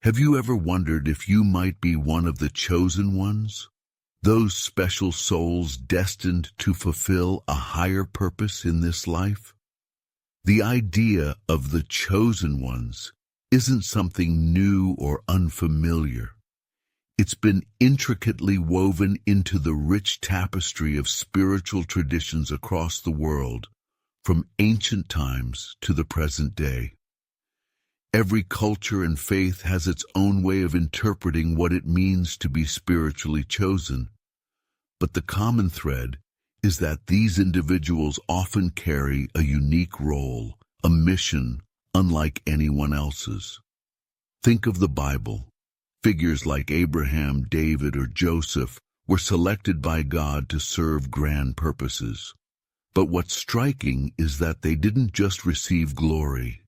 Have you ever wondered if you might be one of the chosen ones? Those special souls destined to fulfill a higher purpose in this life? The idea of the chosen ones isn't something new or unfamiliar. It's been intricately woven into the rich tapestry of spiritual traditions across the world, from ancient times to the present day. Every culture and faith has its own way of interpreting what it means to be spiritually chosen. But the common thread is that these individuals often carry a unique role, a mission unlike anyone else's. Think of the Bible. Figures like Abraham, David, or Joseph were selected by God to serve grand purposes. But what's striking is that they didn't just receive glory.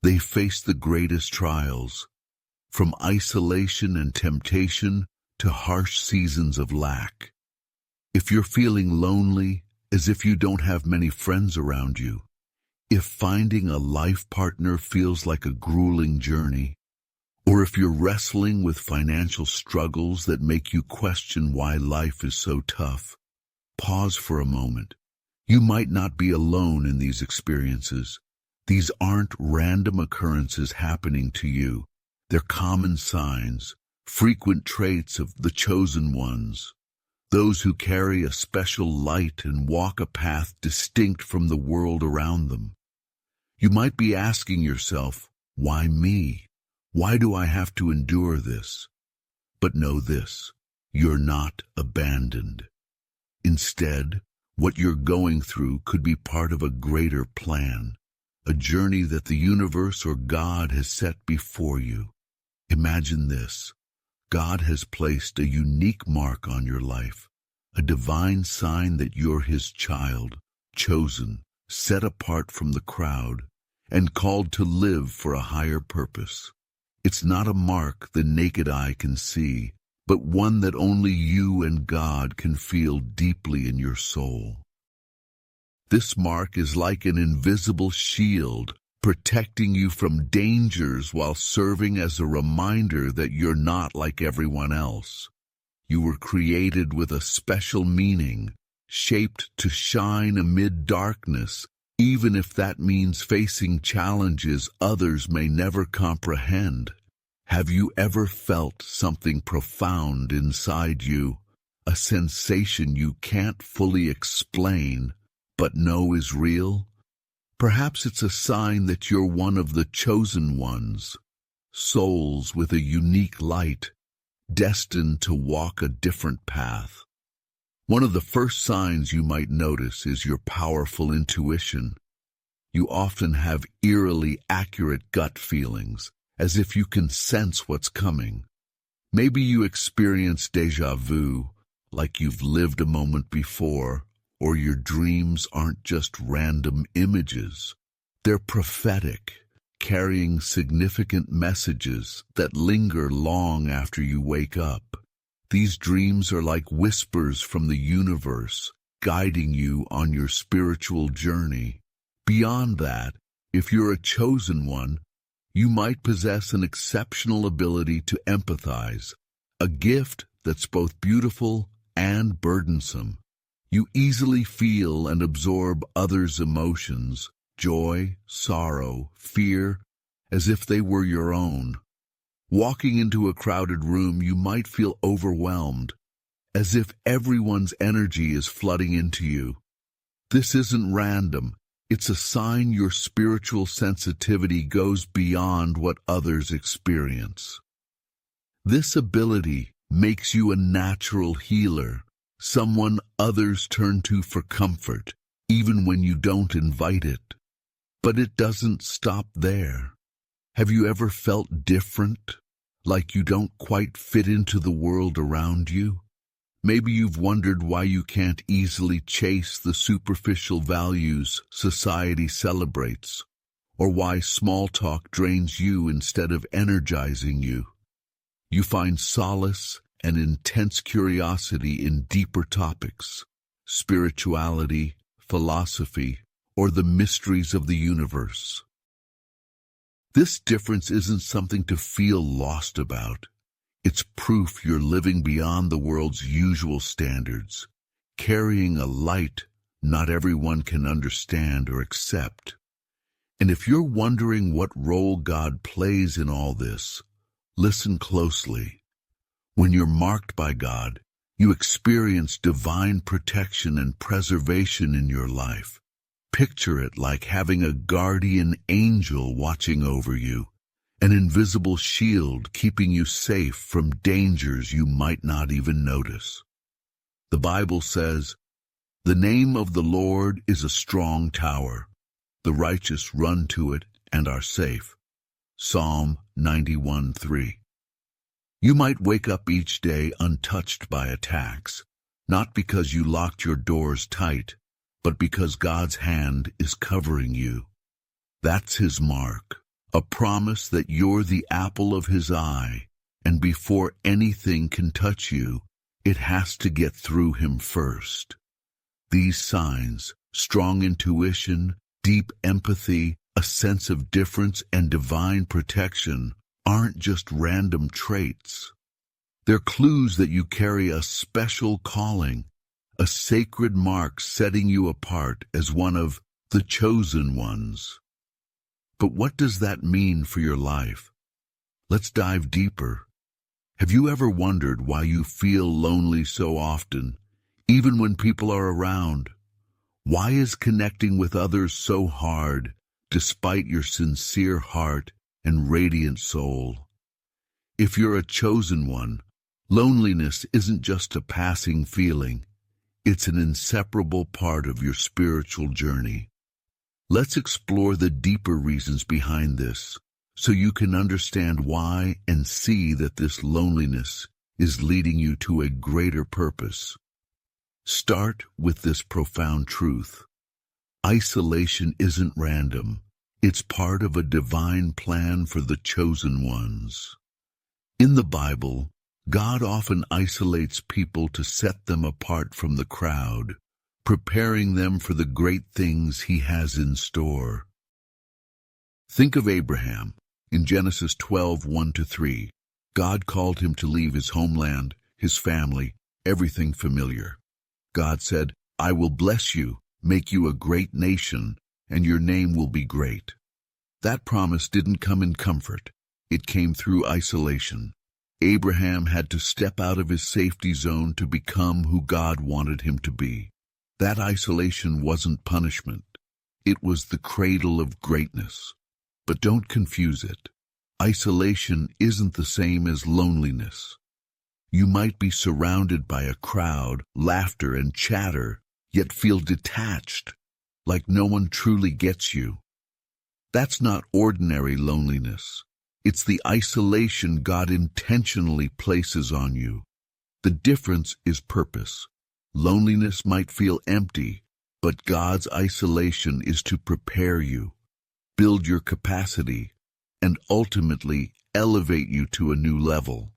They faced the greatest trials, from isolation and temptation to harsh seasons of lack. If you're feeling lonely, as if you don't have many friends around you, if finding a life partner feels like a grueling journey, or if you're wrestling with financial struggles that make you question why life is so tough, pause for a moment. You might not be alone in these experiences. These aren't random occurrences happening to you. They're common signs, frequent traits of the chosen ones, those who carry a special light and walk a path distinct from the world around them. You might be asking yourself, why me? Why do I have to endure this? But know this, you're not abandoned. Instead, what you're going through could be part of a greater plan, a journey that the universe or God has set before you. Imagine this. God has placed a unique mark on your life, a divine sign that you're His child, chosen, set apart from the crowd, and called to live for a higher purpose. It's not a mark the naked eye can see, but one that only you and God can feel deeply in your soul. This mark is like an invisible shield, protecting you from dangers while serving as a reminder that you're not like everyone else. You were created with a special meaning, shaped to shine amid darkness, even if that means facing challenges others may never comprehend. Have you ever felt something profound inside you, a sensation you can't fully explain, but know is real? Perhaps it's a sign that you're one of the chosen ones, souls with a unique light, destined to walk a different path. One of the first signs you might notice is your powerful intuition. You often have eerily accurate gut feelings, as if you can sense what's coming. Maybe you experience déjà vu, like you've lived a moment before, or your dreams aren't just random images. They're prophetic, carrying significant messages that linger long after you wake up. These dreams are like whispers from the universe, guiding you on your spiritual journey. Beyond that, if you're a chosen one, you might possess an exceptional ability to empathize, a gift that's both beautiful and burdensome. You easily feel and absorb others' emotions, joy, sorrow, fear, as if they were your own. Walking into a crowded room, you might feel overwhelmed, as if everyone's energy is flooding into you. This isn't random. It's a sign your spiritual sensitivity goes beyond what others experience. This ability makes you a natural healer, someone others turn to for comfort, even when you don't invite it. But it doesn't stop there. Have you ever felt different, like you don't quite fit into the world around you? Maybe you've wondered why you can't easily chase the superficial values society celebrates, or why small talk drains you instead of energizing you. You find solace and intense curiosity in deeper topics, spirituality, philosophy, or the mysteries of the universe. This difference isn't something to feel lost about. It's proof you're living beyond the world's usual standards, carrying a light not everyone can understand or accept. And if you're wondering what role God plays in all this, listen closely. When you're marked by God, you experience divine protection and preservation in your life. Picture it like having a guardian angel watching over you, an invisible shield keeping you safe from dangers you might not even notice. The Bible says, "The name of the Lord is a strong tower. The righteous run to it and are safe." Psalm 91:3. You might wake up each day untouched by attacks, not because you locked your doors tight, but because God's hand is covering you. That's His mark, a promise that you're the apple of His eye, and before anything can touch you, it has to get through Him first. These signs, strong intuition, deep empathy, a sense of difference, and divine protection, aren't just random traits. They're clues that you carry a special calling, a sacred mark setting you apart as one of the chosen ones. But what does that mean for your life? Let's dive deeper. Have you ever wondered why you feel lonely so often, even when people are around? Why is connecting with others so hard, despite your sincere heart and radiant soul? If you're a chosen one, loneliness isn't just a passing feeling. It's an inseparable part of your spiritual journey. Let's explore the deeper reasons behind this, so you can understand why and see that this loneliness is leading you to a greater purpose. Start with this profound truth. Isolation isn't random. It's part of a divine plan for the chosen ones. In the Bible, God often isolates people to set them apart from the crowd, preparing them for the great things He has in store. Think of Abraham. In Genesis 12:1-3, God called him to leave his homeland, his family, everything familiar. God said, "I will bless you, make you a great nation, and your name will be great." That promise didn't come in comfort. It came through isolation. Abraham had to step out of his safety zone to become who God wanted him to be. That isolation wasn't punishment. It was the cradle of greatness. But don't confuse it. Isolation isn't the same as loneliness. You might be surrounded by a crowd, laughter, and chatter, yet feel detached, like no one truly gets you. That's not ordinary loneliness. It's the isolation God intentionally places on you. The difference is purpose. Loneliness might feel empty, but God's isolation is to prepare you, build your capacity, and ultimately elevate you to a new level.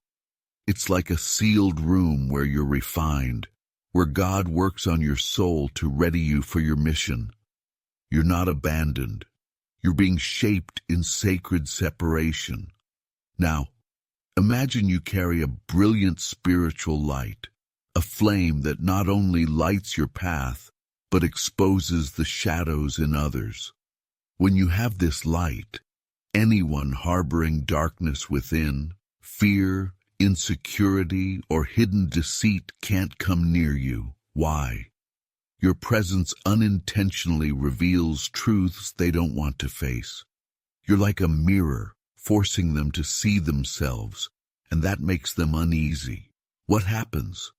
It's like a sealed room where you're refined, where God works on your soul to ready you for your mission. You're not abandoned. You're being shaped in sacred separation. Now, imagine you carry a brilliant spiritual light, a flame that not only lights your path, but exposes the shadows in others. When you have this light, anyone harboring darkness within, fear, insecurity, or hidden deceit can't come near you. Why? Your presence unintentionally reveals truths they don't want to face. You're like a mirror, forcing them to see themselves, and that makes them uneasy. What happens?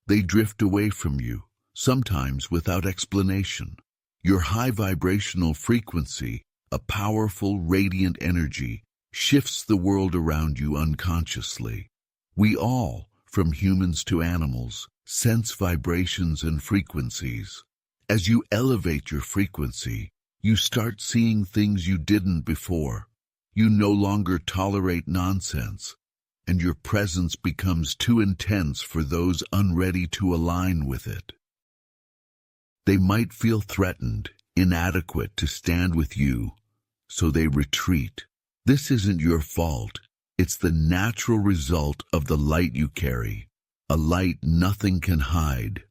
They drift away from you, sometimes without explanation. Your high vibrational frequency, a powerful, radiant energy, shifts the world around you unconsciously. We all, from humans to animals, sense vibrations and frequencies. As you elevate your frequency, you start seeing things you didn't before. You no longer tolerate nonsense, and your presence becomes too intense for those unready to align with it. They might feel threatened, inadequate to stand with you, so they retreat. This isn't your fault. It's the natural result of the light you carry, a light nothing can hide.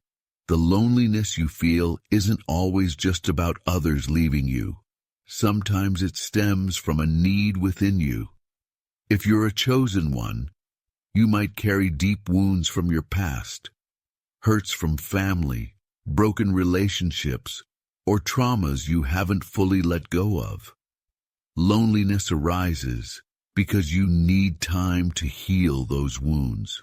The loneliness you feel isn't always just about others leaving you. Sometimes it stems from a need within you. If you're a chosen one, you might carry deep wounds from your past, hurts from family, broken relationships, or traumas you haven't fully let go of. Loneliness arises because you need time to heal those wounds.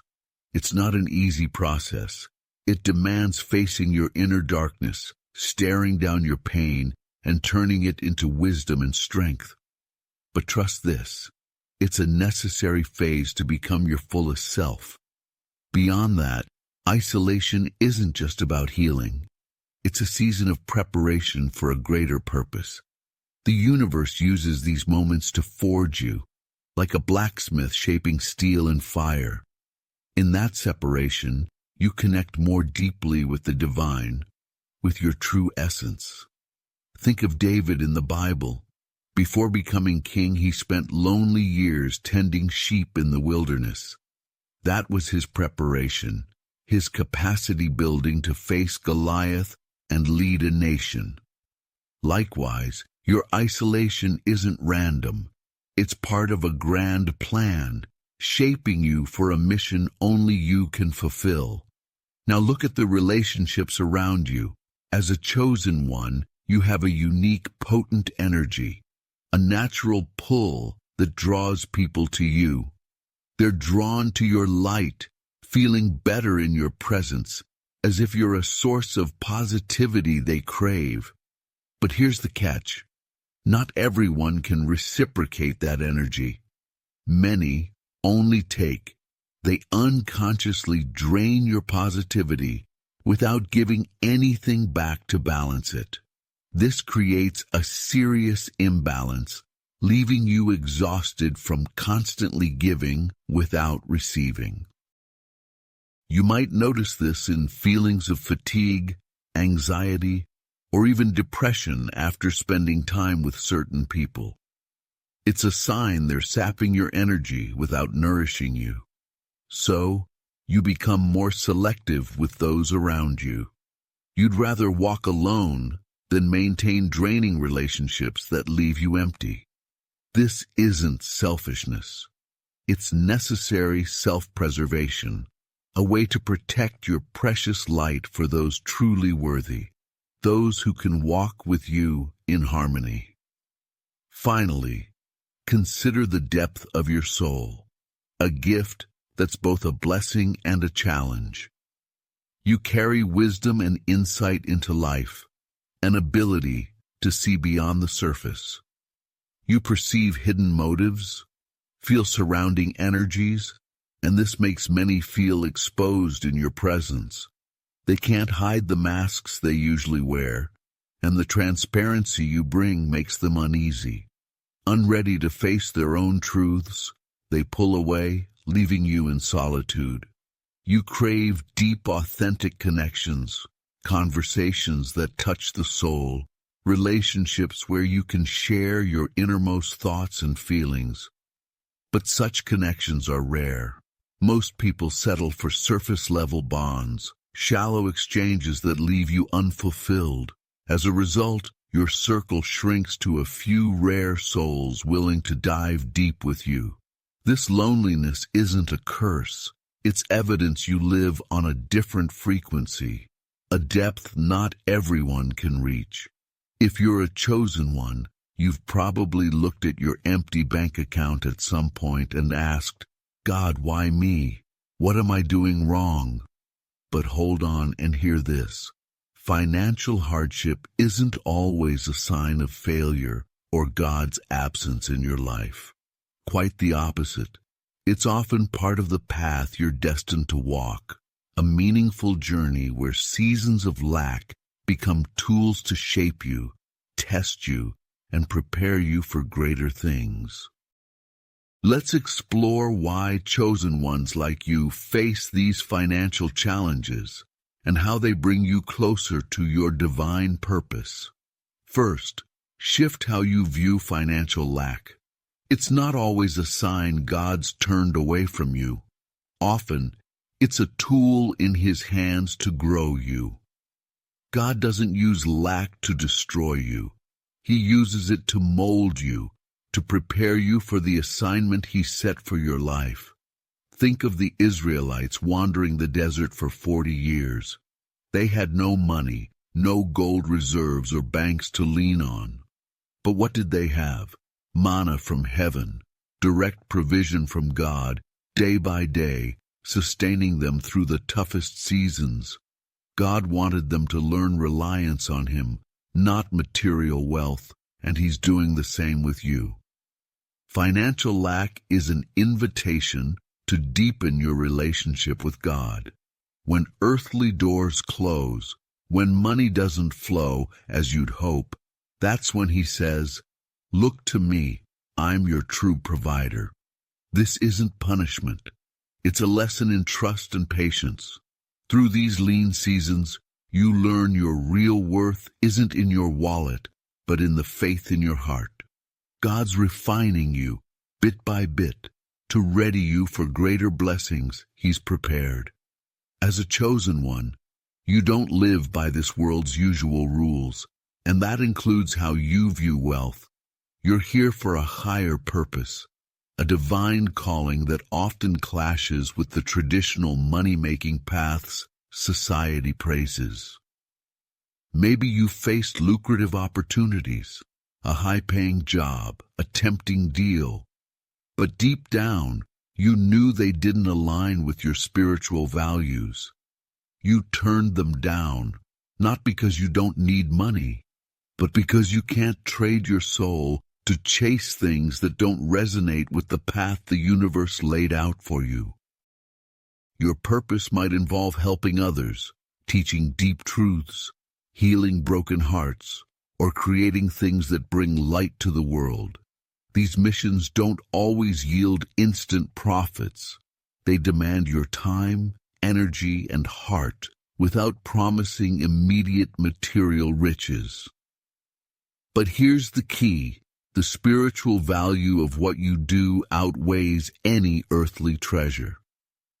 It's not an easy process. It demands facing your inner darkness, staring down your pain, and turning it into wisdom and strength. But trust this, it's a necessary phase to become your fullest self. Beyond that, isolation isn't just about healing. It's a season of preparation for a greater purpose. The universe uses these moments to forge you, like a blacksmith shaping steel in fire. In that separation, you connect more deeply with the divine, with your true essence. Think of David in the Bible. Before becoming king, he spent lonely years tending sheep in the wilderness. That was his preparation, his capacity building to face Goliath and lead a nation. Likewise, your isolation isn't random. It's part of a grand plan, shaping you for a mission only you can fulfill. Now look at the relationships around you. As a chosen one, you have a unique, potent energy, a natural pull that draws people to you. They're drawn to your light, feeling better in your presence, as if you're a source of positivity they crave. But here's the catch. Not everyone can reciprocate that energy. Many only take. They unconsciously drain your positivity without giving anything back to balance it. This creates a serious imbalance, leaving you exhausted from constantly giving without receiving. You might notice this in feelings of fatigue, anxiety, or even depression after spending time with certain people. It's a sign they're sapping your energy without nourishing you. So, you become more selective with those around you. You'd rather walk alone than maintain draining relationships that leave you empty. This isn't selfishness. It's necessary self-preservation, a way to protect your precious light for those truly worthy, those who can walk with you in harmony. Finally, consider the depth of your soul, a gift that's both a blessing and a challenge. You carry wisdom and insight into life, an ability to see beyond the surface. You perceive hidden motives, feel surrounding energies, and this makes many feel exposed in your presence. They can't hide the masks they usually wear, and the transparency you bring makes them uneasy. Unready to face their own truths, they pull away, leaving you in solitude. You crave deep, authentic connections, conversations that touch the soul, relationships where you can share your innermost thoughts and feelings. But such connections are rare. Most people settle for surface-level bonds, shallow exchanges that leave you unfulfilled. As a result, your circle shrinks to a few rare souls willing to dive deep with you. This loneliness isn't a curse. It's evidence you live on a different frequency, a depth not everyone can reach. If you're a chosen one, you've probably looked at your empty bank account at some point and asked, God, why me? What am I doing wrong? But hold on and hear this. Financial hardship isn't always a sign of failure or God's absence in your life. Quite the opposite. It's often part of the path you're destined to walk, a meaningful journey where seasons of lack become tools to shape you, test you, and prepare you for greater things. Let's explore why chosen ones like you face these financial challenges and how they bring you closer to your divine purpose. First, shift how you view financial lack. It's not always a sign God's turned away from you. Often, it's a tool in His hands to grow you. God doesn't use lack to destroy you. He uses it to mold you, to prepare you for the assignment He set for your life. Think of the Israelites wandering the desert for 40 years. They had no money, no gold reserves or banks to lean on. But what did they have? Manna from heaven, direct provision from God, day by day, sustaining them through the toughest seasons. God wanted them to learn reliance on Him, not material wealth, and He's doing the same with you. Financial lack is an invitation to deepen your relationship with God. When earthly doors close, when money doesn't flow as you'd hope, that's when He says, "Look to me, I'm your true provider." This isn't punishment. It's a lesson in trust and patience. Through these lean seasons, you learn your real worth isn't in your wallet, but in the faith in your heart. God's refining you, bit by bit, to ready you for greater blessings He's prepared. As a chosen one, you don't live by this world's usual rules, and that includes how you view wealth. You're here for a higher purpose, a divine calling that often clashes with the traditional money-making paths society praises. Maybe you faced lucrative opportunities, a high-paying job, a tempting deal, but deep down, you knew they didn't align with your spiritual values. You turned them down, not because you don't need money, but because you can't trade your soul to chase things that don't resonate with the path the universe laid out for you. Your purpose might involve helping others, teaching deep truths, healing broken hearts, or creating things that bring light to the world. These missions don't always yield instant profits. They demand your time, energy, and heart without promising immediate material riches. But here's the key. The spiritual value of what you do outweighs any earthly treasure.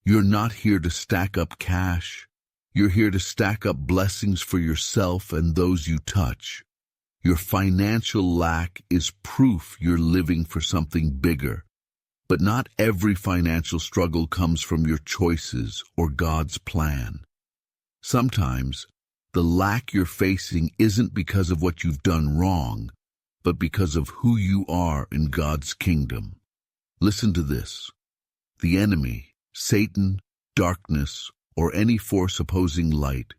You're not here to stack up cash. You're here to stack up blessings for yourself and those you touch. Your financial lack is proof you're living for something bigger. But not every financial struggle comes from your choices or God's plan. Sometimes, the lack you're facing isn't because of what you've done wrong, but because of who you are in God's kingdom. Listen to this. The enemy, Satan, darkness, or any force opposing light,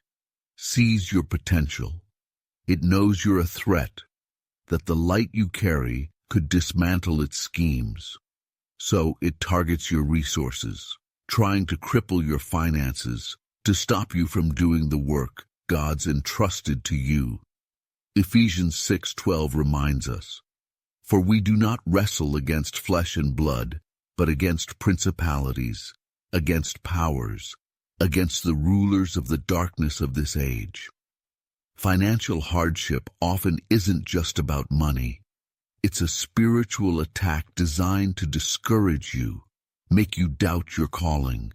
sees your potential. It knows you're a threat, that the light you carry could dismantle its schemes. So it targets your resources, trying to cripple your finances, to stop you from doing the work God's entrusted to you. Ephesians 6:12 reminds us, "For we do not wrestle against flesh and blood, but against principalities, against powers, against the rulers of the darkness of this age." Financial hardship often isn't just about money. It's a spiritual attack designed to discourage you, make you doubt your calling.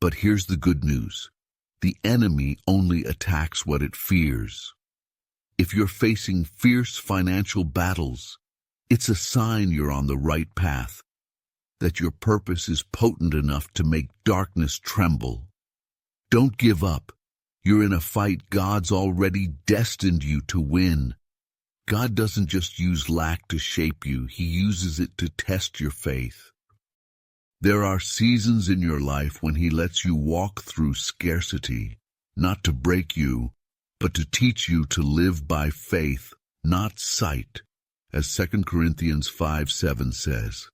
But here's the good news. The enemy only attacks what it fears. If you're facing fierce financial battles, it's a sign you're on the right path, that your purpose is potent enough to make darkness tremble. Don't give up. You're in a fight God's already destined you to win. God doesn't just use lack to shape you, He uses it to test your faith. There are seasons in your life when He lets you walk through scarcity, not to break you, but to teach you to live by faith, not sight, as 2 Corinthians 5:7 says.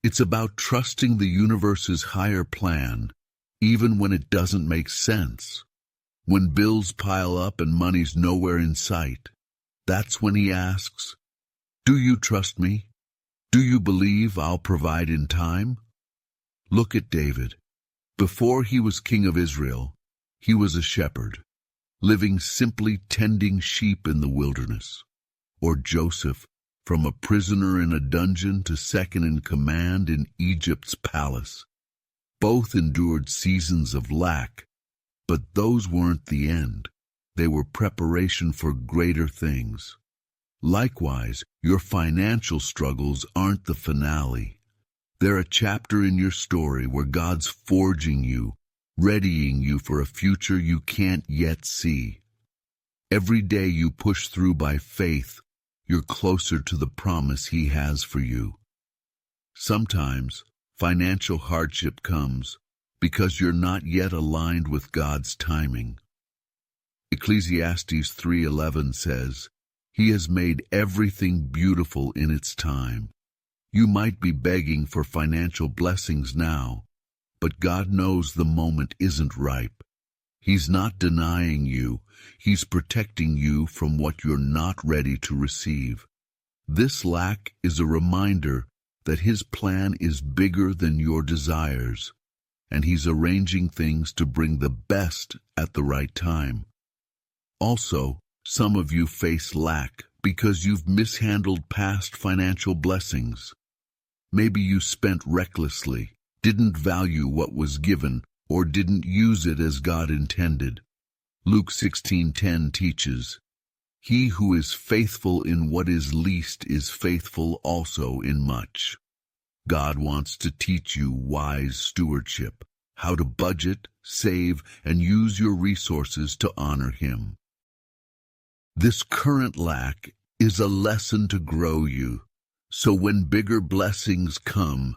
It's about trusting the universe's higher plan, even when it doesn't make sense. When bills pile up and money's nowhere in sight, that's when He asks, "Do you trust me? Do you believe I'll provide in time?" Look at David. Before he was king of Israel, he was a shepherd, living simply tending sheep in the wilderness. Or Joseph, from a prisoner in a dungeon to second in command in Egypt's palace. Both endured seasons of lack, but those weren't the end. They were preparation for greater things. Likewise, your financial struggles aren't the finale. They're a chapter in your story where God's forging you, readying you for a future you can't yet see. Every day you push through by faith, you're closer to the promise He has for you. Sometimes, financial hardship comes because you're not yet aligned with God's timing. Ecclesiastes 3:11 says, He has made everything beautiful in its time. You might be begging for financial blessings now, but God knows the moment isn't ripe. He's not denying you. He's protecting you from what you're not ready to receive. This lack is a reminder that His plan is bigger than your desires, and He's arranging things to bring the best at the right time. Also, some of you face lack because you've mishandled past financial blessings. Maybe you spent recklessly, didn't value what was given, or didn't use it as God intended. Luke 16:10 teaches, He who is faithful in what is least is faithful also in much. God wants to teach you wise stewardship, how to budget, save, and use your resources to honor Him. This current lack is a lesson to grow you, so when bigger blessings come,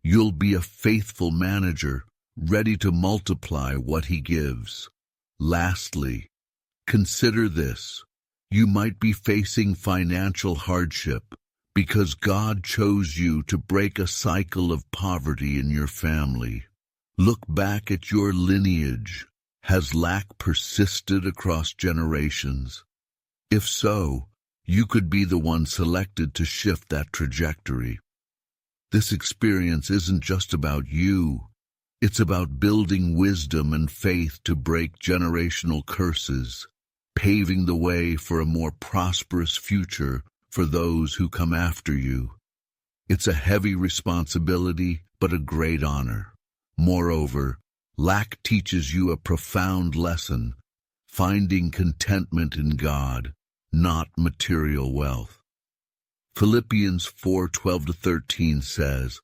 you'll be a faithful manager, ready to multiply what He gives. Lastly, consider this. You might be facing financial hardship because God chose you to break a cycle of poverty in your family. Look back at your lineage. Has lack persisted across generations? If so, you could be the one selected to shift that trajectory. This experience isn't just about you. It's about building wisdom and faith to break generational curses, paving the way for a more prosperous future for those who come after you. It's a heavy responsibility, but a great honor. Moreover, lack teaches you a profound lesson, finding contentment in God, not material wealth. Philippians 4:12-13 says,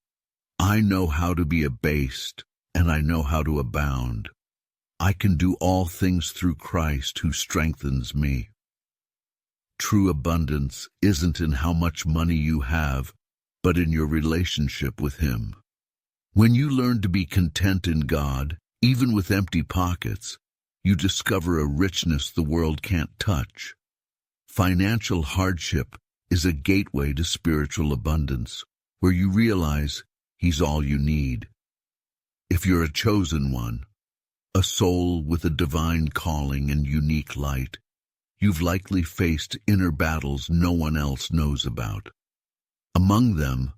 I know how to be abased, and I know how to abound. I can do all things through Christ who strengthens me. True abundance isn't in how much money you have, but in your relationship with Him. When you learn to be content in God, even with empty pockets, you discover a richness the world can't touch. Financial hardship is a gateway to spiritual abundance, where you realize He's all you need. If you're a chosen one, a soul with a divine calling and unique light, you've likely faced inner battles no one else knows about. Among them,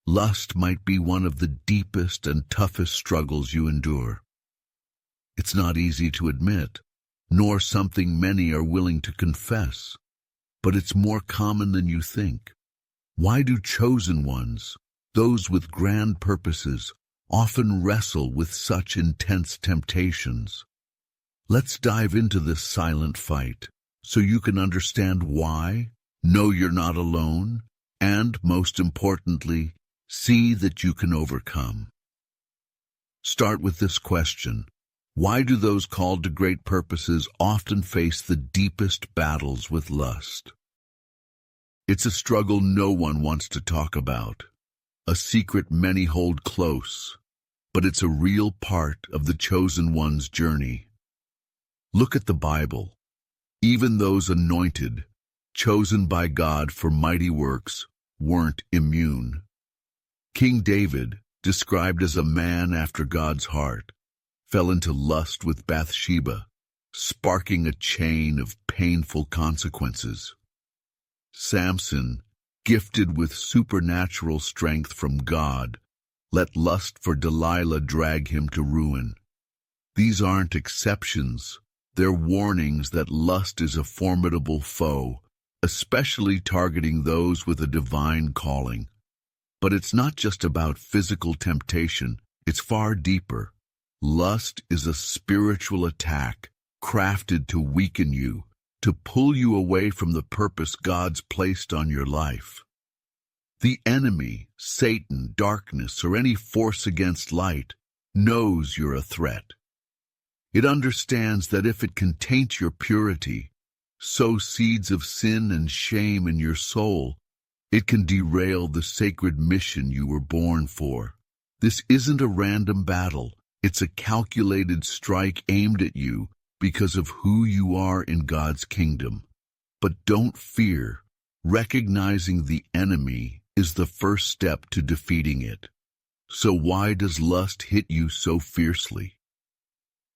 lust might be one of the deepest and toughest struggles you endure. It's not easy to admit, nor something many are willing to confess, but it's more common than you think. Why do chosen ones, those with grand purposes, often wrestle with such intense temptations? Let's dive into this silent fight so you can understand why, know you're not alone, and, most importantly, see that you can overcome. Start with this question. Why do those called to great purposes often face the deepest battles with lust? It's a struggle no one wants to talk about, a secret many hold close, but it's a real part of the chosen one's journey. Look at the Bible. Even those anointed, chosen by God for mighty works, weren't immune. King David, described as a man after God's heart, fell into lust with Bathsheba, sparking a chain of painful consequences. Samson, gifted with supernatural strength from God, let lust for Delilah drag him to ruin. These aren't exceptions. They're warnings that lust is a formidable foe, especially targeting those with a divine calling. But it's not just about physical temptation, it's far deeper. Lust is a spiritual attack crafted to weaken you, to pull you away from the purpose God's placed on your life. The enemy, Satan, darkness, or any force against light, knows you're a threat. It understands that if it can taint your purity, sow seeds of sin and shame in your soul, it can derail the sacred mission you were born for. This isn't a random battle. It's a calculated strike aimed at you because of who you are in God's kingdom. But don't fear. Recognizing the enemy is the first step to defeating it. So why does lust hit you so fiercely?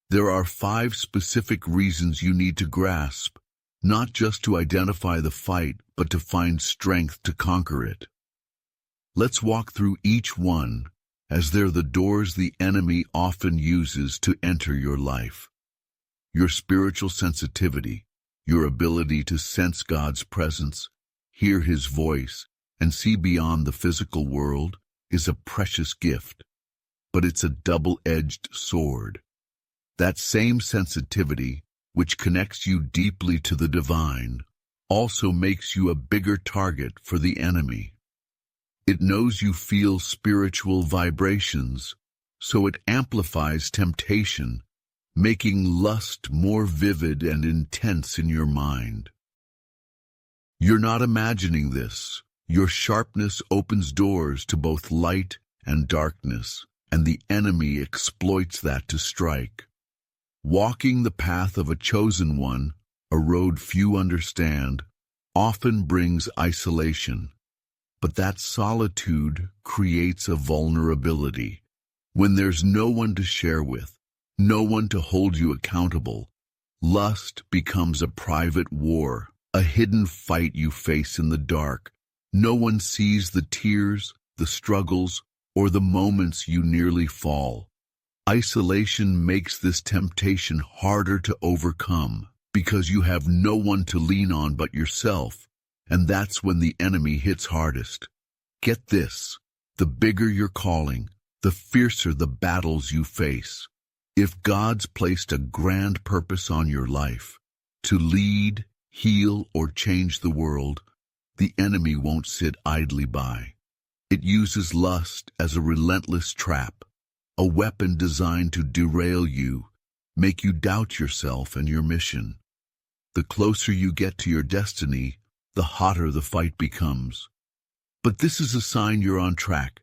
There are 5 specific reasons you need to grasp, not just to identify the fight, but to find strength to conquer it. Let's walk through each one, as they're the doors the enemy often uses to enter your life. Your spiritual sensitivity, your ability to sense God's presence, hear His voice, and see beyond the physical world is a precious gift, but it's a double-edged sword. That same sensitivity, which connects you deeply to the divine, also makes you a bigger target for the enemy. It knows you feel spiritual vibrations, so it amplifies temptation, making lust more vivid and intense in your mind. You're not imagining this. Your sharpness opens doors to both light and darkness, and the enemy exploits that to strike. Walking the path of a chosen one, a road few understand, often brings isolation. But that solitude creates a vulnerability. When there's no one to share with, no one to hold you accountable, lust becomes a private war, a hidden fight you face in the dark. No one sees the tears, the struggles, or the moments you nearly fall. Isolation makes this temptation harder to overcome because you have no one to lean on but yourself, and that's when the enemy hits hardest. Get this, the bigger your calling, the fiercer the battles you face. If God's placed a grand purpose on your life, to lead, heal, or change the world, the enemy won't sit idly by. It uses lust as a relentless trap, a weapon designed to derail you, make you doubt yourself and your mission. The closer you get to your destiny, the hotter the fight becomes. But this is a sign you're on track.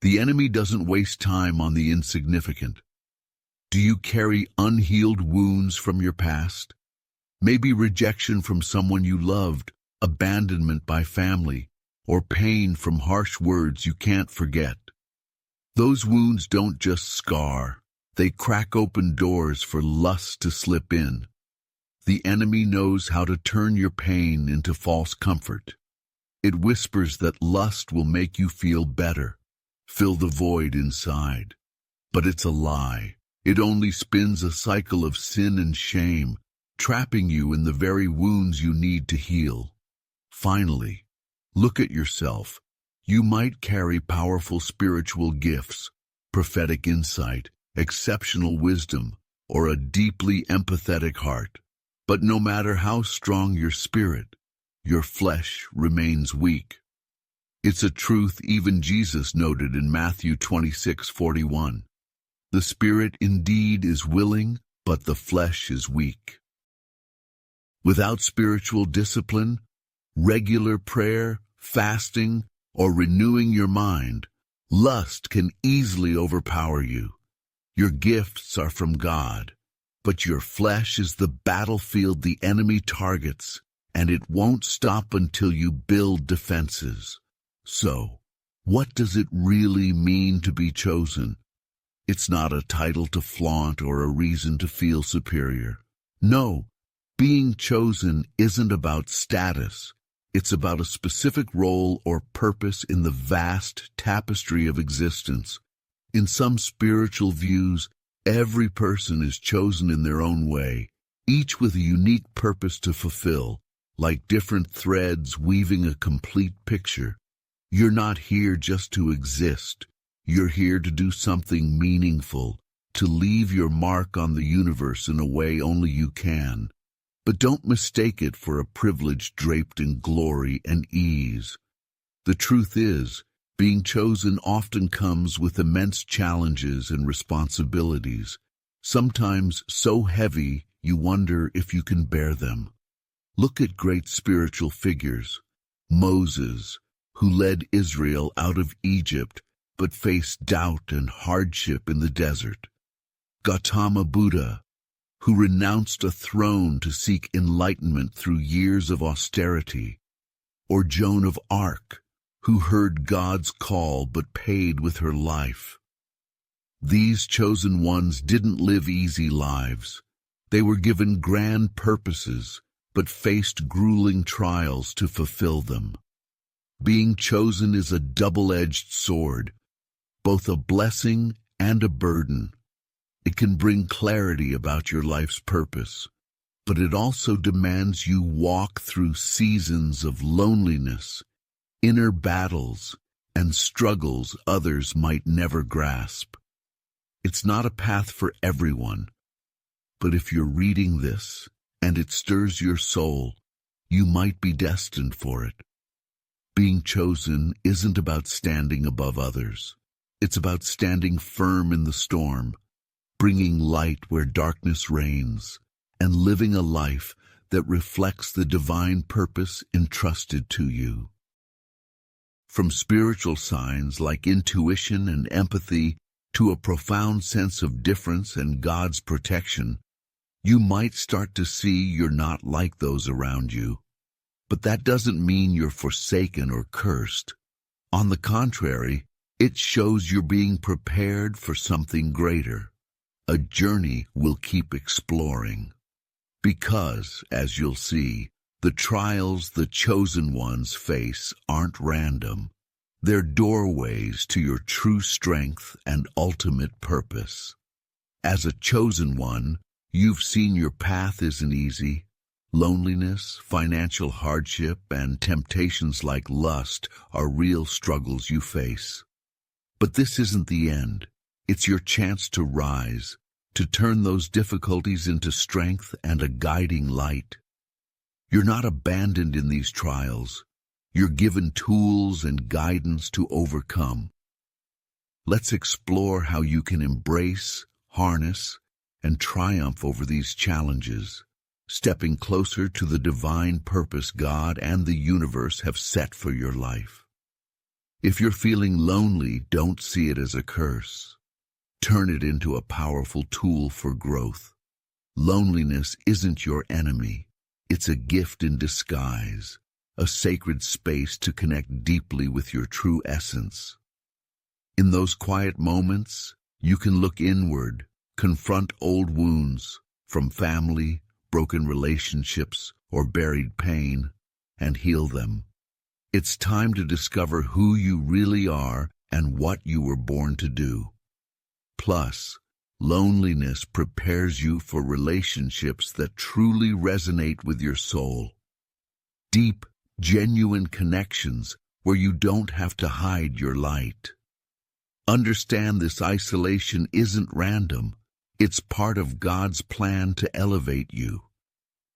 The enemy doesn't waste time on the insignificant. Do you carry unhealed wounds from your past? Maybe rejection from someone you loved, abandonment by family, or pain from harsh words you can't forget. Those wounds don't just scar, they crack open doors for lust to slip in. The enemy knows how to turn your pain into false comfort. It whispers that lust will make you feel better, fill the void inside. But it's a lie. It only spins a cycle of sin and shame, trapping you in the very wounds you need to heal. Finally, look at yourself. You might carry powerful spiritual gifts, prophetic insight, exceptional wisdom, or a deeply empathetic heart. But no matter how strong your spirit, your flesh remains weak. It's a truth even Jesus noted in Matthew 26:41. The spirit indeed is willing, but the flesh is weak. Without spiritual discipline, regular prayer, fasting, or renewing your mind, lust can easily overpower you. Your gifts are from God, but your flesh is the battlefield the enemy targets, and it won't stop until you build defenses. So, what does it really mean to be chosen? It's not a title to flaunt or a reason to feel superior. No, being chosen isn't about status. It's about a specific role or purpose in the vast tapestry of existence. In some spiritual views, every person is chosen in their own way, each with a unique purpose to fulfill. like different threads weaving a complete picture. You're not here just to exist. You're here to do something meaningful, to leave your mark on the universe in a way only you can. But don't mistake it for a privilege draped in glory and ease. The truth is, being chosen often comes with immense challenges and responsibilities, sometimes so heavy you wonder if you can bear them. Look at great spiritual figures. Moses, who led Israel out of Egypt but faced doubt and hardship in the desert. Gautama Buddha, who renounced a throne to seek enlightenment through years of austerity. Or Joan of Arc, who heard God's call but paid with her life. These chosen ones didn't live easy lives. They were given grand purposes, but faced grueling trials to fulfill them. Being chosen is a double-edged sword, both a blessing and a burden. It can bring clarity about your life's purpose, but it also demands you walk through seasons of loneliness, inner battles, and struggles others might never grasp. It's not a path for everyone, but if you're reading this and it stirs your soul, you might be destined for it. Being chosen isn't about standing above others. It's about standing firm in the storm, bringing light where darkness reigns, and living a life that reflects the divine purpose entrusted to you. From spiritual signs like intuition and empathy to a profound sense of difference and God's protection, you might start to see you're not like those around you. But that doesn't mean you're forsaken or cursed. On the contrary, it shows you're being prepared for something greater, a journey we'll keep exploring. Because, as you'll see, the trials the chosen ones face aren't random. They're doorways to your true strength and ultimate purpose. As a chosen one, you've seen your path isn't easy. Loneliness, financial hardship, and temptations like lust are real struggles you face. But this isn't the end. It's your chance to rise, to turn those difficulties into strength and a guiding light. You're not abandoned in these trials. You're given tools and guidance to overcome. Let's explore how you can embrace, harness, and triumph over these challenges, stepping closer to the divine purpose God and the universe have set for your life. If you're feeling lonely, don't see it as a curse. Turn it into a powerful tool for growth. Loneliness isn't your enemy. It's a gift in disguise, a sacred space to connect deeply with your true essence. In those quiet moments, you can look inward, confront old wounds from family, broken relationships, or buried pain, and heal them. It's time to discover who you really are and what you were born to do. Plus, loneliness prepares you for relationships that truly resonate with your soul. Deep, genuine connections where you don't have to hide your light. Understand this isolation isn't random. It's part of God's plan to elevate you.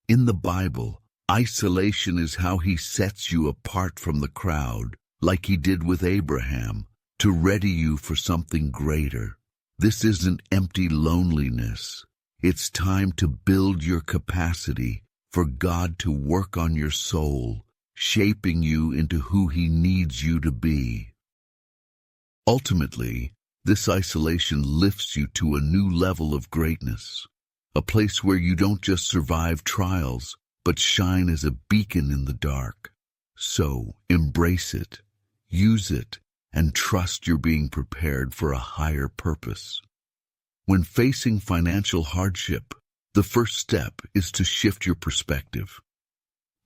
In the Bible, isolation is how He sets you apart from the crowd, like He did with Abraham, to ready you for something greater. This isn't empty loneliness. It's time to build your capacity for God to work on your soul, shaping you into who He needs you to be. Ultimately, this isolation lifts you to a new level of greatness, a place where you don't just survive trials, but shine as a beacon in the dark. So, embrace it, use it, and trust you're being prepared for a higher purpose. When facing financial hardship, the first step is to shift your perspective.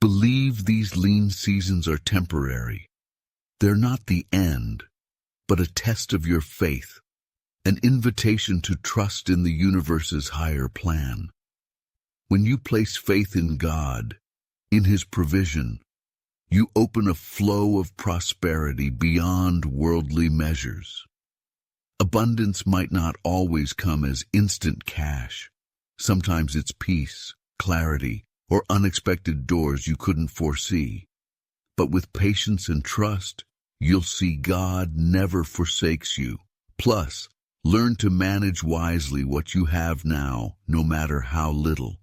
Believe these lean seasons are temporary. They're not the end, but a test of your faith, an invitation to trust in the universe's higher plan. When you place faith in God, In His provision, you open a flow of prosperity beyond worldly measures. Abundance might not always come as instant cash. Sometimes it's peace, clarity, or unexpected doors you couldn't foresee. But with patience and trust, you'll see God never forsakes you. Plus, learn to manage wisely what you have now, no matter how little.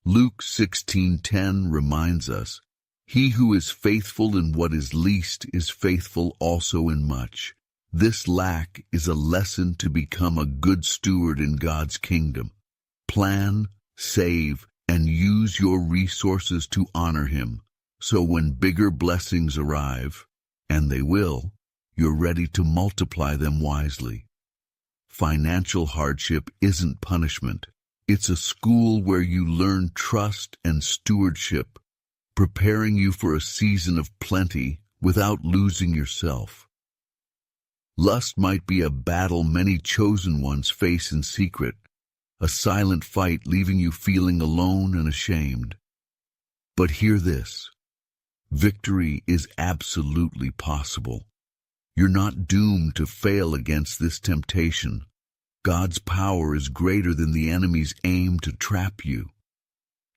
Luke 16:10 reminds us, "He who is faithful in what is least is faithful also in much." This lack is a lesson to become a good steward in God's kingdom. Plan, save, and use your resources to honor Him, so when bigger blessings arrive, and they will, you're ready to multiply them wisely. Financial hardship isn't punishment. It's a school where you learn trust and stewardship, preparing you for a season of plenty without losing yourself. Lust might be a battle many chosen ones face in secret, a silent fight leaving you feeling alone and ashamed. But hear this: victory is absolutely possible. You're not doomed to fail against this temptation. God's power is greater than the enemy's aim to trap you.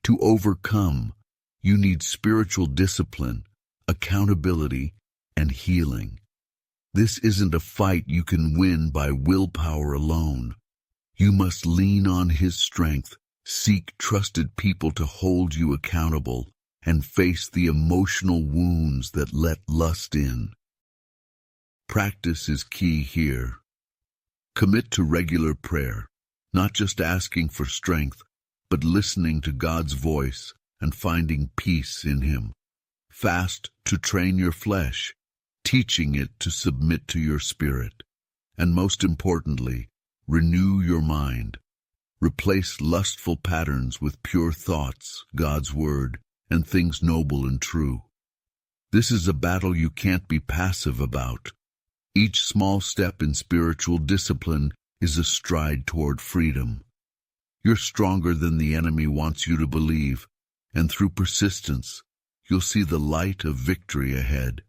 To overcome, you need spiritual discipline, accountability, and healing. This isn't a fight you can win by willpower alone. You must lean on His strength, seek trusted people to hold you accountable, and face the emotional wounds that let lust in. Practice is key here. Commit to regular prayer, not just asking for strength, but listening to God's voice and finding peace in Him. Fast to train your flesh, teaching it to submit to your spirit. And most importantly, renew your mind. Replace lustful patterns with pure thoughts, God's Word, and things noble and true. This is a battle you can't be passive about. Each small step in spiritual discipline is a stride toward freedom. You're stronger than the enemy wants you to believe, and through persistence, you'll see the light of victory ahead.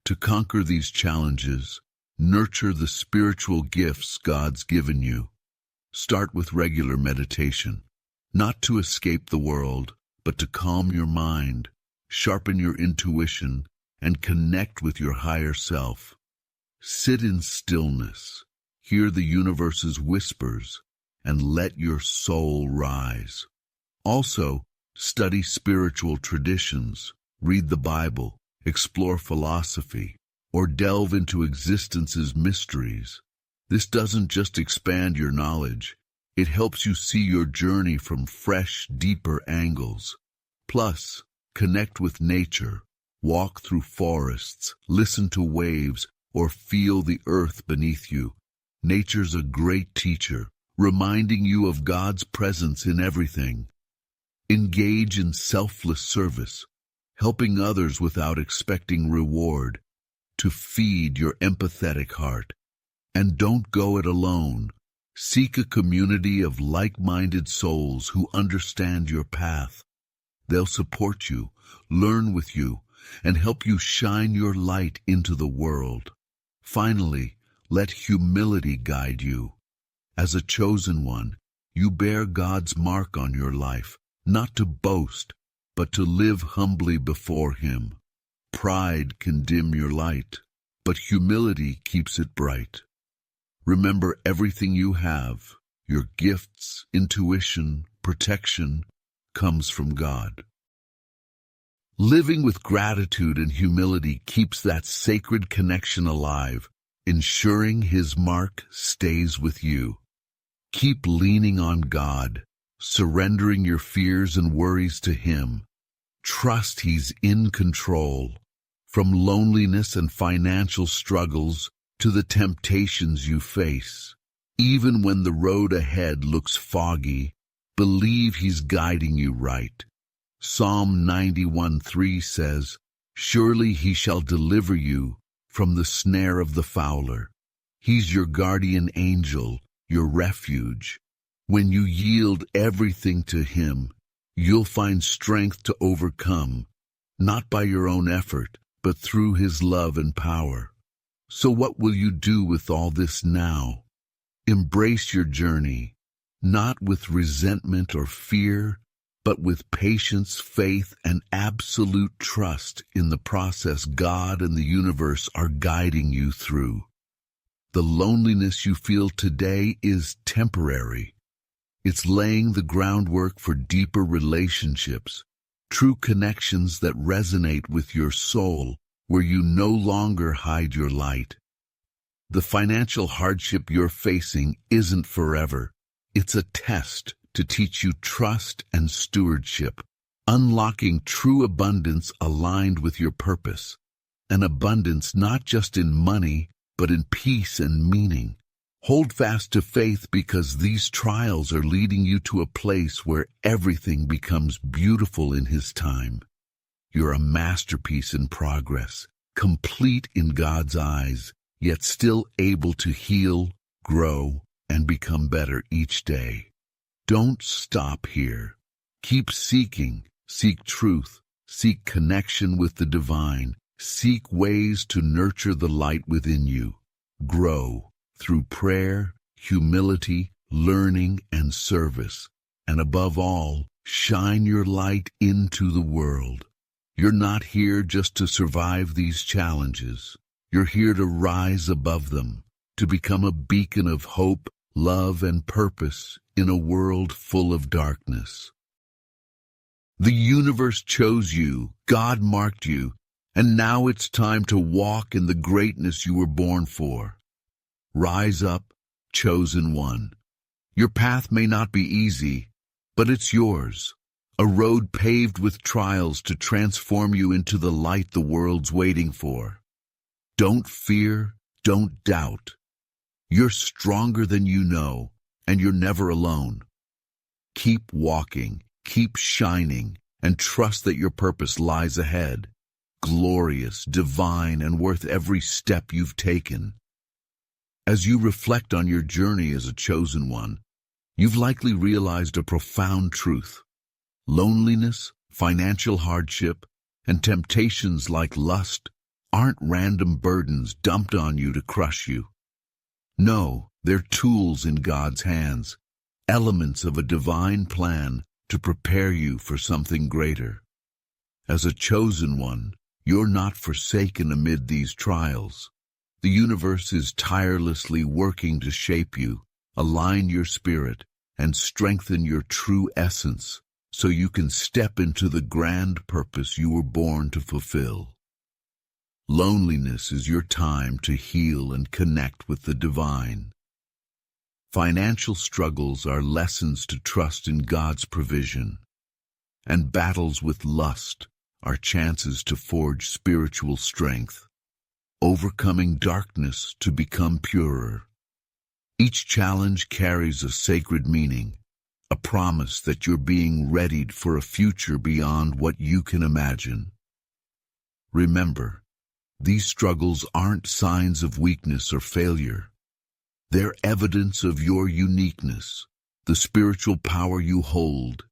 To conquer these challenges, nurture the spiritual gifts God's given you. Start with regular meditation, not to escape the world, but to calm your mind, sharpen your intuition, and connect with your higher self. Sit in stillness, hear the universe's whispers, and let your soul rise. Also, study spiritual traditions, read the Bible, explore philosophy, or delve into existence's mysteries. This doesn't just expand your knowledge, it helps you see your journey from fresh, deeper angles. Plus, connect with nature, walk through forests, listen to waves, or feel the earth beneath you. Nature's a great teacher, reminding you of God's presence in everything. Engage in selfless service, helping others without expecting reward, to feed your empathetic heart. And don't go it alone. Seek a community of like-minded souls who understand your path. They'll support you, learn with you, and help you shine your light into the world. Finally, let humility guide you. As a chosen one, you bear God's mark on your life, not to boast, but to live humbly before Him. Pride can dim your light, but humility keeps it bright. Remember, everything you have, your gifts, intuition, protection, comes from God. Living with gratitude and humility keeps that sacred connection alive, ensuring His mark stays with you. Keep leaning on God, surrendering your fears and worries to Him. Trust He's in control. From loneliness and financial struggles to the temptations you face, even when the road ahead looks foggy, believe He's guiding you right. Psalm 91:3 says, "Surely He shall deliver you from the snare of the fowler. He's your guardian angel, your refuge." When you yield everything to Him, you'll find strength to overcome, not by your own effort, but through His love and power. So what will you do with all this now? Embrace your journey, not with resentment or fear, but with patience, faith, and absolute trust in the process God and the universe are guiding you through. The loneliness you feel today is temporary. It's laying the groundwork for deeper relationships, true connections that resonate with your soul, where you no longer hide your light. The financial hardship you're facing isn't forever. It's a test to teach you trust and stewardship, unlocking true abundance aligned with your purpose. An abundance not just in money, but in peace and meaning. Hold fast to faith, because these trials are leading you to a place where everything becomes beautiful in His time. You're a masterpiece in progress, complete in God's eyes, yet still able to heal, grow, and become better each day. Don't stop here. Keep seeking. Seek truth. Seek connection with the divine. Seek ways to nurture the light within you. Grow through prayer, humility, learning, and service. And above all, shine your light into the world. You're not here just to survive these challenges. You're here to rise above them, to become a beacon of hope, love, and purpose in a world full of darkness. The universe chose you, God marked you, and now it's time to walk in the greatness you were born for. Rise up, chosen one. Your path may not be easy, but it's yours. A road paved with trials to transform you into the light the world's waiting for. Don't fear, don't doubt. You're stronger than you know, and you're never alone. Keep walking, keep shining, and trust that your purpose lies ahead. Glorious, divine, and worth every step you've taken. As you reflect on your journey as a chosen one, you've likely realized a profound truth. Loneliness, financial hardship, and temptations like lust aren't random burdens dumped on you to crush you. No, they're tools in God's hands, elements of a divine plan to prepare you for something greater. As a chosen one, you're not forsaken amid these trials. The universe is tirelessly working to shape you, align your spirit, and strengthen your true essence, so you can step into the grand purpose you were born to fulfill. Loneliness is your time to heal and connect with the divine. Financial struggles are lessons to trust in God's provision, and battles with lust are chances to forge spiritual strength, overcoming darkness to become purer. Each challenge carries a sacred meaning, a promise that you're being readied for a future beyond what you can imagine. Remember, these struggles aren't signs of weakness or failure. They're evidence of your uniqueness, the spiritual power you hold,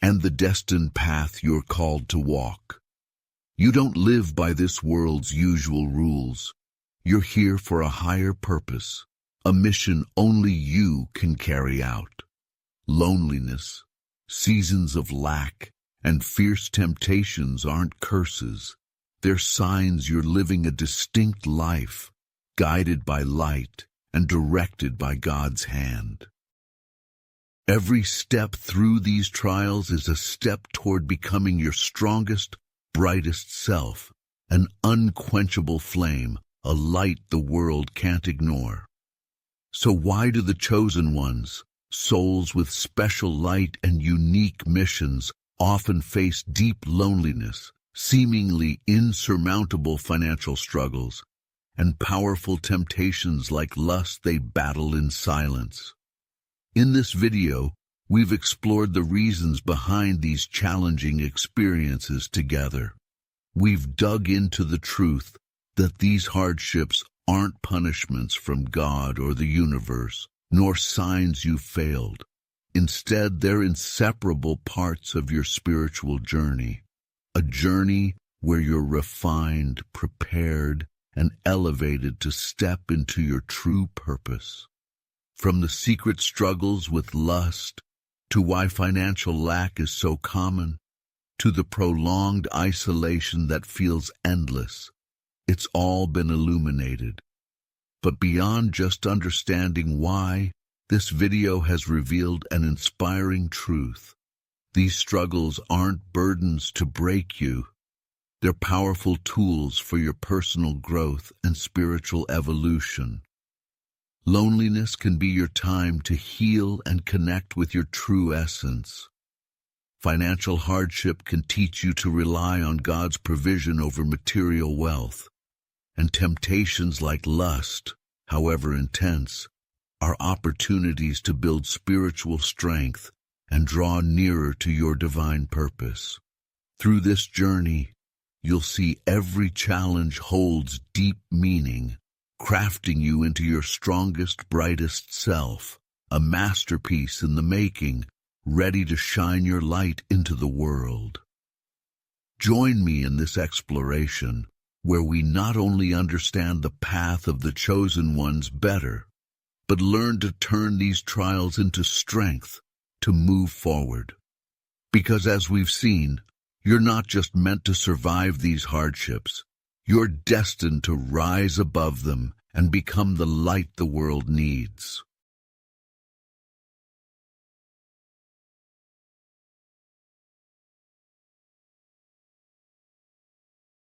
and the destined path you're called to walk. You don't live by this world's usual rules. You're here for a higher purpose, a mission only you can carry out. Loneliness, seasons of lack, and fierce temptations aren't curses. They're signs you're living a distinct life, guided by light and directed by God's hand. Every step through these trials is a step toward becoming your strongest, brightest self, an unquenchable flame, a light the world can't ignore. So why do the chosen ones, souls with special light and unique missions, often face deep loneliness, seemingly insurmountable financial struggles, and powerful temptations like lust they battle in silence? In this video, we've explored the reasons behind these challenging experiences together. We've dug into the truth that these hardships aren't punishments from God or the universe, nor signs you've failed, Instead, they're inseparable parts of your spiritual journey, a journey where you're refined, prepared, and elevated to step into your true purpose. From the secret struggles with lust, to why financial lack is so common, to the prolonged isolation that feels endless, it's all been illuminated. But beyond just understanding why, this video has revealed an inspiring truth. These struggles aren't burdens to break you. They're powerful tools for your personal growth and spiritual evolution. Loneliness can be your time to heal and connect with your true essence. Financial hardship can teach you to rely on God's provision over material wealth. And temptations like lust, however intense, are opportunities to build spiritual strength and draw nearer to your divine purpose. Through this journey, you'll see every challenge holds deep meaning, crafting you into your strongest, brightest self, a masterpiece in the making, ready to shine your light into the world. Join me in this exploration, where we not only understand the path of the chosen ones better, but learn to turn these trials into strength to move forward. Because as we've seen, you're not just meant to survive these hardships, you're destined to rise above them and become the light the world needs.